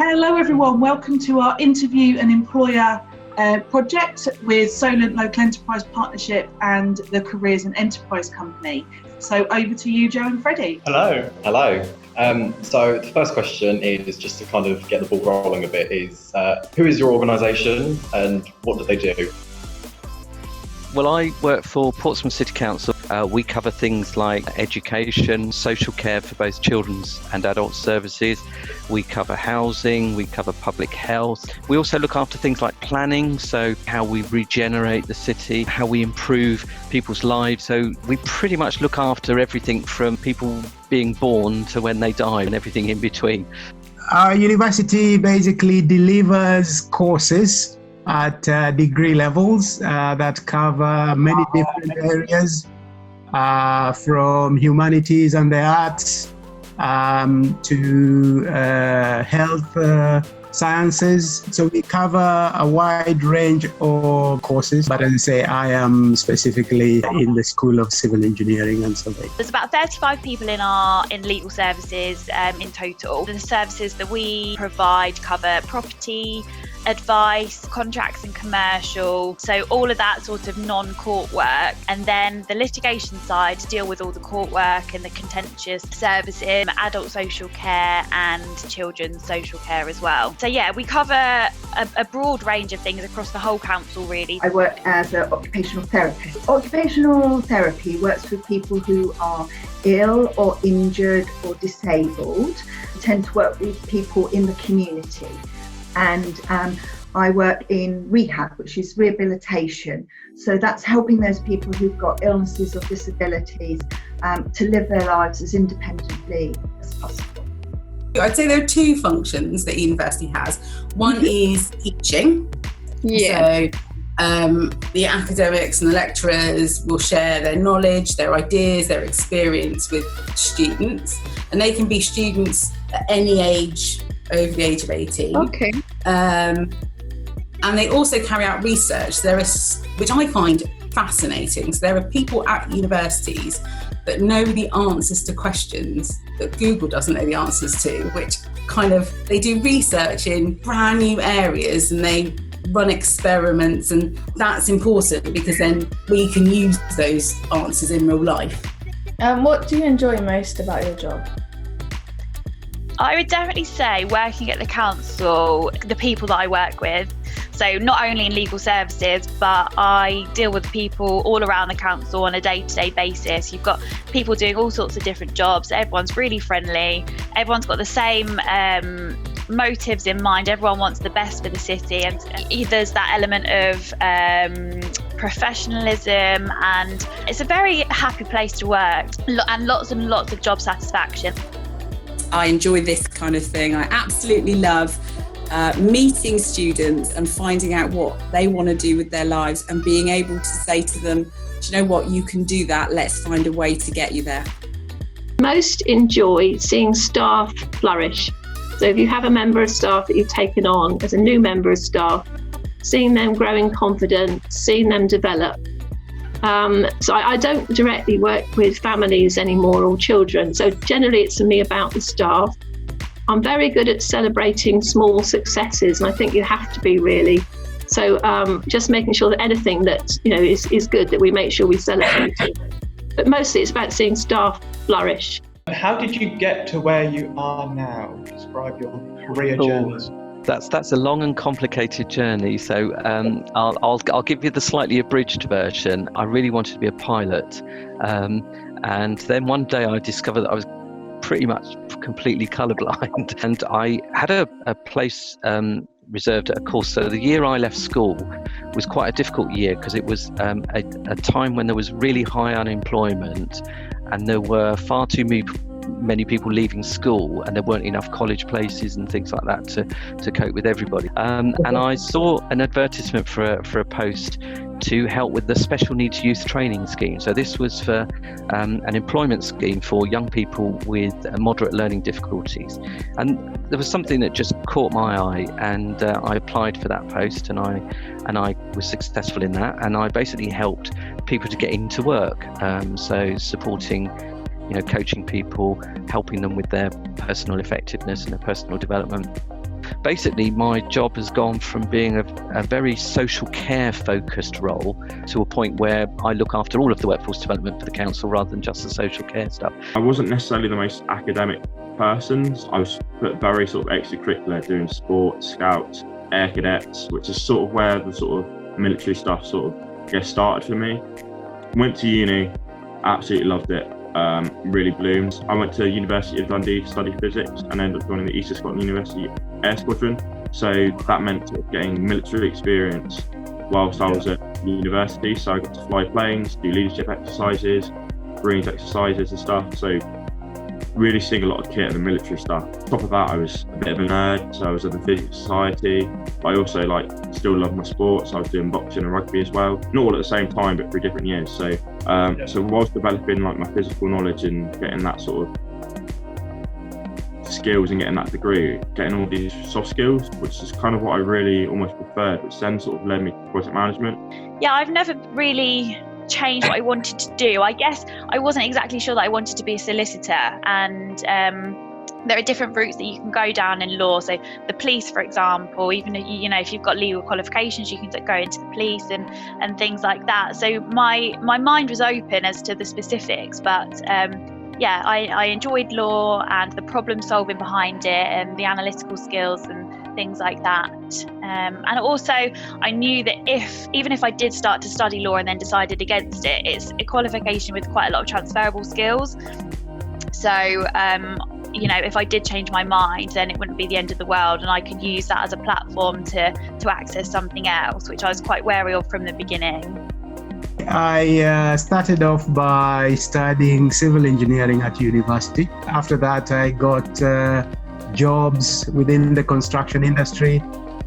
Hello everyone, welcome to our interview and employer project with Solent Local Enterprise Partnership and the Careers and Enterprise Company. So over to you, Joe and Freddie. Hello. So the first question is just to kind of get the ball rolling a bit is, who is your organisation and what do they do? Well, I work for Portsmouth City Council. We cover things like education, social care for both children's and adult services. We cover housing, we cover public health. We also look after things like planning, so how we regenerate the city, how we improve people's lives. So we pretty much look after everything from people being born to when they die and everything in between. Our university basically delivers courses at degree levels that cover many different areas, from humanities and the arts to health sciences. So we cover a wide range of courses, but as I say, I am specifically in the School of Civil Engineering and Surveying. There's about 35 people in legal services in total. The services that we provide cover property, advice, contracts and commercial, so all of that sort of non-court work, and then the litigation side to deal with all the court work and the contentious services, adult social care and children's social care as well. So yeah, we cover a broad range of things across the whole council really. I work as an occupational therapist. Occupational therapy works with people who are ill or injured or disabled. We tend to work with people in the community. And I work in rehab, which is rehabilitation. So that's helping those people who've got illnesses or disabilities to live their lives as independently as possible. I'd say there are two functions that university has. One is teaching. So the academics and the lecturers will share their knowledge, their ideas, their experience with students. And they can be students at any age over the age of 18. Okay. And they also carry out research. Which I find fascinating. So there are people at universities that know the answers to questions that Google doesn't know the answers to, which they do research in brand new areas and they run experiments, and that's important because then we can use those answers in real life. What do you enjoy most about your job? I would definitely say working at the council, the people that I work with. So not only in legal services, but I deal with people all around the council on a day-to-day basis. You've got people doing all sorts of different jobs. Everyone's really friendly. Everyone's got the same motives in mind. Everyone wants the best for the city. And there's that element of professionalism, and it's a very happy place to work and lots of job satisfaction. I enjoy this kind of thing. I absolutely love meeting students and finding out what they want to do with their lives and being able to say to them, do you know what, you can do that, let's find a way to get you there. Most enjoy seeing staff flourish. So if you have a member of staff that you've taken on as a new member of staff, seeing them grow in confidence, seeing them develop. So I don't directly work with families anymore or children. So generally it's for me about the staff. I'm very good at celebrating small successes, and I think you have to be really. So just making sure that anything that is good, that we make sure we celebrate it. But mostly it's about seeing staff flourish. How did you get to where you are now? Describe your career journeys. That's a long and complicated journey. So I'll give you the slightly abridged version. I really wanted to be a pilot, and then one day I discovered that I was pretty much completely colourblind, and I had a place reserved at a course. So the year I left school was quite a difficult year because it was a time when there was really high unemployment, and there were far too many people leaving school, and there weren't enough college places and things like that to cope with everybody. And I saw an advertisement for a post to help with the special needs youth training scheme. So this was for an employment scheme for young people with moderate learning difficulties. And there was something that just caught my eye, and I applied for that post, and I was successful in that. And I basically helped people to get into work. So supporting, coaching people, helping them with their personal effectiveness and their personal development. basically my job has gone from being a very social care focused role to a point where I look after all of the workforce development for the council rather than just the social care stuff. I wasn't necessarily the most academic person. I was very sort of extracurricular, doing sports, scouts, air cadets, which is sort of where the sort of military stuff sort of gets started for me. Went to uni, absolutely loved it. Really bloomed. I went to the University of Dundee to study physics and ended up joining the East of Scotland University Air Squadron. So that meant sort of getting military experience whilst I was at university. So I got to fly planes, do leadership exercises, Marines exercises and stuff. So really seeing a lot of kit and the military stuff. On top of that, I was a bit of a nerd, so I was at the Physics Society. But I also still love my sports. I was doing boxing and rugby as well. Not all at the same time, but through different years. So so whilst developing my physical knowledge and getting that sort of skills and getting that degree, getting all these soft skills, which is kind of what I really almost preferred, which then sort of led me to project management. Yeah, I've never really changed what I wanted to do. I guess I wasn't exactly sure that I wanted to be a solicitor, and there are different routes that you can go down in law. So the police, for example, even if you've got legal qualifications, you can go into the police and things like that. So my mind was open as to the specifics, but I enjoyed law and the problem solving behind it and the analytical skills and things like that. And also I knew that even if I did start to study law and then decided against it, it's a qualification with quite a lot of transferable skills. So if I did change my mind, then it wouldn't be the end of the world, and I could use that as a platform to access something else, which I was quite wary of from the beginning. I started off by studying civil engineering at university. After that, I got jobs within the construction industry,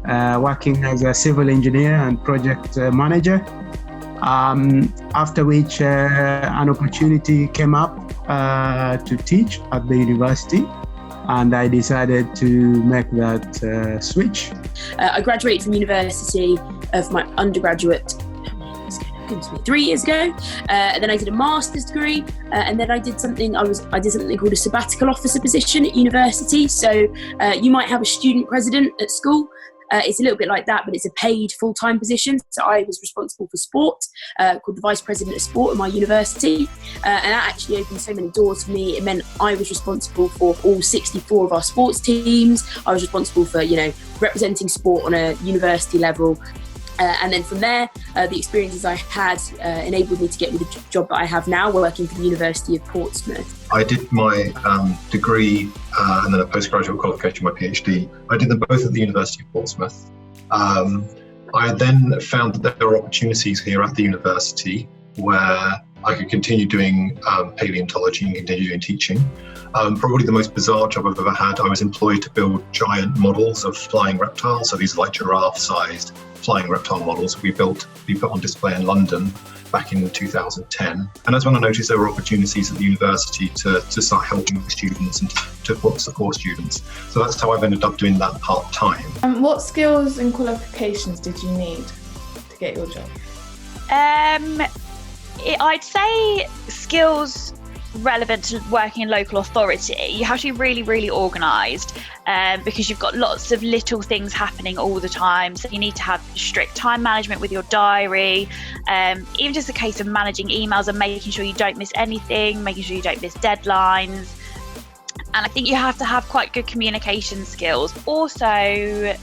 working as a civil engineer and project manager. After which an opportunity came up to teach at the university, and I decided to make that switch. I graduated from university of my undergraduate 3 years ago, and then I did a master's degree, and then I did something called a sabbatical officer position at university. So you might have a student president at school. It's a little bit like that, but it's a paid full-time position. So I was responsible for sport, called the Vice President of Sport at my university. And that actually opened so many doors for me. It meant I was responsible for all 64 of our sports teams. I was responsible for, representing sport on a university level. And then from there, the experiences I had enabled me to get me the job that I have now, working for the University of Portsmouth. I did my degree and then a postgraduate qualification, my PhD. I did them both at the University of Portsmouth. I then found that there were opportunities here at the university where I could continue doing paleontology and continue doing teaching. Probably the most bizarre job I've ever had, I was employed to build giant models of flying reptiles. So these are like giraffe-sized flying reptile models we put on display in London back in 2010. And that's when I noticed there were opportunities at the university to start helping students and to support students. So that's how I've ended up doing that part-time. What skills and qualifications did you need to get your job? I'd say skills relevant to working in local authority. You have to be really, really organised because you've got lots of little things happening all the time. So you need to have strict time management with your diary, even just a case of managing emails and making sure you don't miss anything, making sure you don't miss deadlines. And I think you have to have quite good communication skills. Also,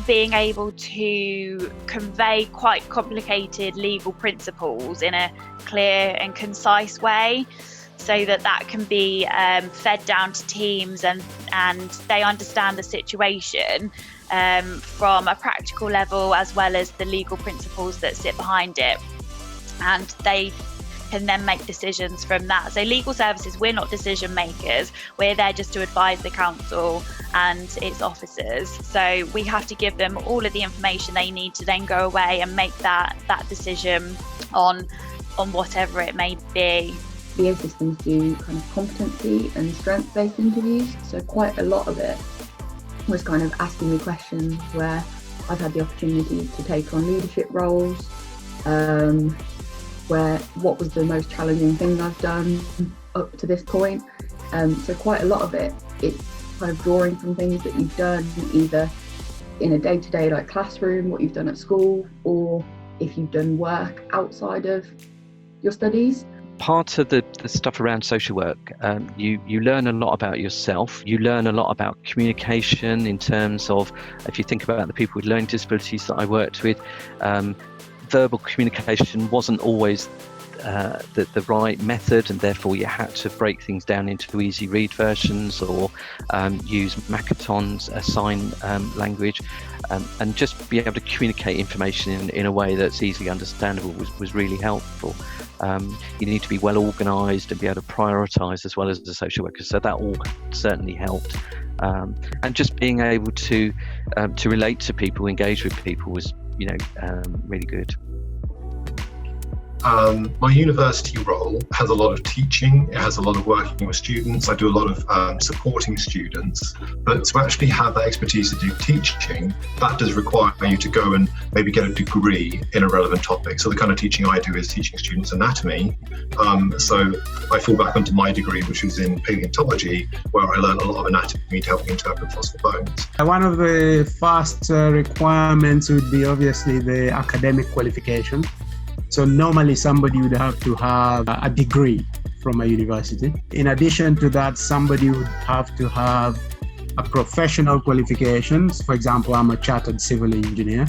being able to convey quite complicated legal principles in a clear and concise way, so that can be fed down to teams and they understand the situation from a practical level as well as the legal principles that sit behind it, and they can then make decisions from that. So legal services, we're not decision makers, we're there just to advise the council and its officers. So we have to give them all of the information they need to then go away and make that decision on whatever it may be. BA systems do kind of competency and strength-based interviews, so quite a lot of it was kind of asking me questions where I've had the opportunity to take on leadership roles, where what was the most challenging thing I've done up to this point. So quite a lot of it, it's kind of drawing from things that you've done either in a day-to-day like classroom, what you've done at school, or if you've done work outside of your studies? Part of the stuff around social work, you learn a lot about yourself. You learn a lot about communication in terms of, if you think about the people with learning disabilities that I worked with, verbal communication wasn't always the right method, and therefore you had to break things down into easy read versions or use Makaton's sign language, and just be able to communicate information in a way that's easily understandable was really helpful. You need to be well organised and be able to prioritise as well as a social worker, so that all certainly helped. And just being able to relate to people, engage with people was really good. My university role has a lot of teaching, it has a lot of working with students, I do a lot of supporting students, but to actually have that expertise to do teaching, that does require you to go and maybe get a degree in a relevant topic. So the kind of teaching I do is teaching students anatomy, so I fall back onto my degree, which was in paleontology, where I learned a lot of anatomy to help me interpret fossil bones. One of the first requirements would be obviously the academic qualification. So normally somebody would have to have a degree from a university. In addition to that, somebody would have to have a professional qualifications. For example, I'm a chartered civil engineer.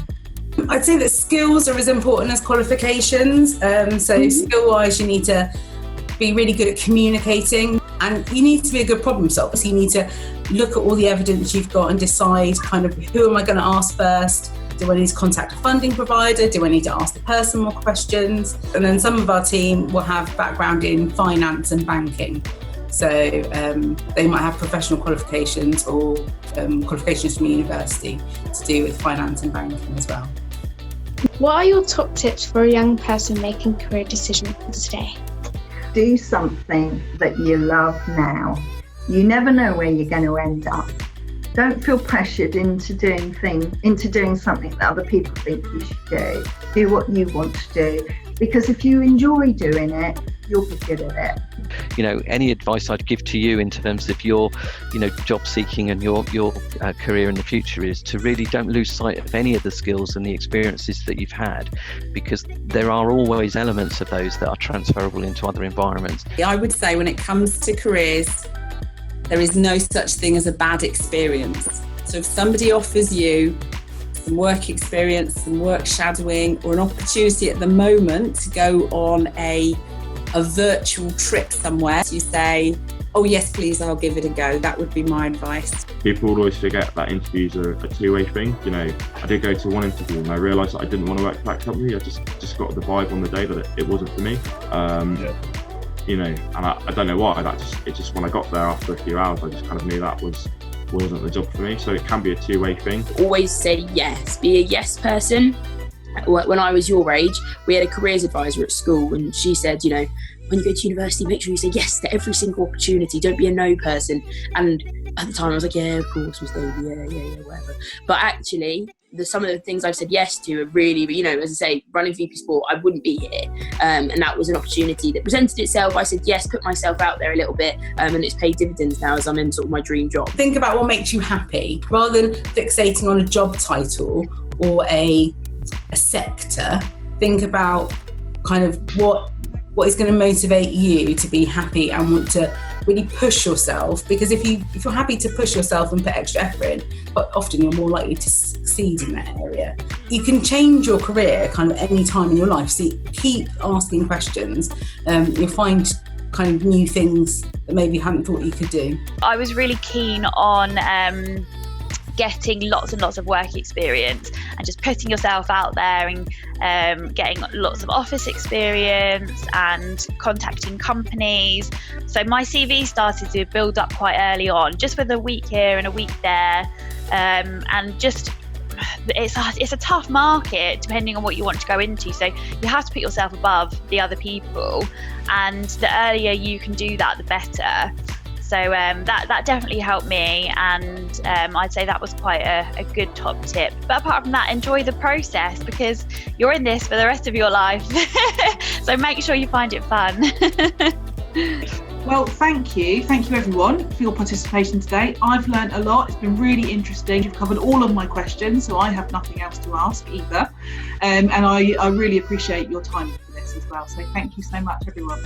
I'd say that skills are as important as qualifications. Skill-wise, you need to be really good at communicating, and you need to be a good problem solver. So you need to look at all the evidence you've got and decide kind of, who am I going to ask first? Do I need to contact a funding provider? Do I need to ask the person more questions? And then some of our team will have background in finance and banking. So they might have professional qualifications or qualifications from university to do with finance and banking as well. What are your top tips for a young person making career decisions today? Do something that you love now. You never know where you're going to end up. Don't feel pressured into doing something that other people think you should do. Do what you want to do, because if you enjoy doing it, you'll be good at it. Any advice I'd give to you in terms of your, job seeking and your career in the future is to really don't lose sight of any of the skills and the experiences that you've had, because there are always elements of those that are transferable into other environments. I would say when it comes to careers, there is no such thing as a bad experience. So if somebody offers you some work experience, some work shadowing, or an opportunity at the moment to go on a virtual trip somewhere, you say, oh yes, please, I'll give it a go. That would be my advice. People always forget that interviews are a two-way thing. I did go to one interview and I realised that I didn't want to work for that company. I just got the vibe on the day that it wasn't for me. And I don't know why. It just when I got there after a few hours, I just kind of knew that wasn't the job for me. So it can be a two-way thing. Always say yes. Be a yes person. When I was your age, we had a careers advisor at school, and she said, when you go to university, make sure you say yes to every single opportunity. Don't be a no person. And at the time, I was like, yeah, of course, Miss Davey, yeah, whatever. But actually, some of the things I've said yes to are really, as I say, running VP Sport, I wouldn't be here. And that was an opportunity that presented itself. I said yes, put myself out there a little bit, and it's paid dividends now as I'm in sort of my dream job. Think about what makes you happy, rather than fixating on a job title or a sector. Think about kind of what is going to motivate you to be happy and want to really push yourself, because if you're happy to push yourself and put extra effort in, but often you're more likely to succeed in that area. You can change your career kind of any time in your life, so keep asking questions. You'll find kind of new things that maybe you hadn't thought you could do. I was really keen on getting lots and lots of work experience and just putting yourself out there and getting lots of office experience and contacting companies. So my CV started to build up quite early on, just with a week here and a week there, and just it's a tough market depending on what you want to go into, so you have to put yourself above the other people, and the earlier you can do that, the better. So that definitely helped me, and I'd say that was quite a good top tip. But apart from that, enjoy the process, because you're in this for the rest of your life. So make sure you find it fun. Well, thank you everyone for your participation today. I've learned a lot. It's been really interesting. You've covered all of my questions, so I have nothing else to ask either. And I really appreciate your time for this as well. So thank you so much, everyone.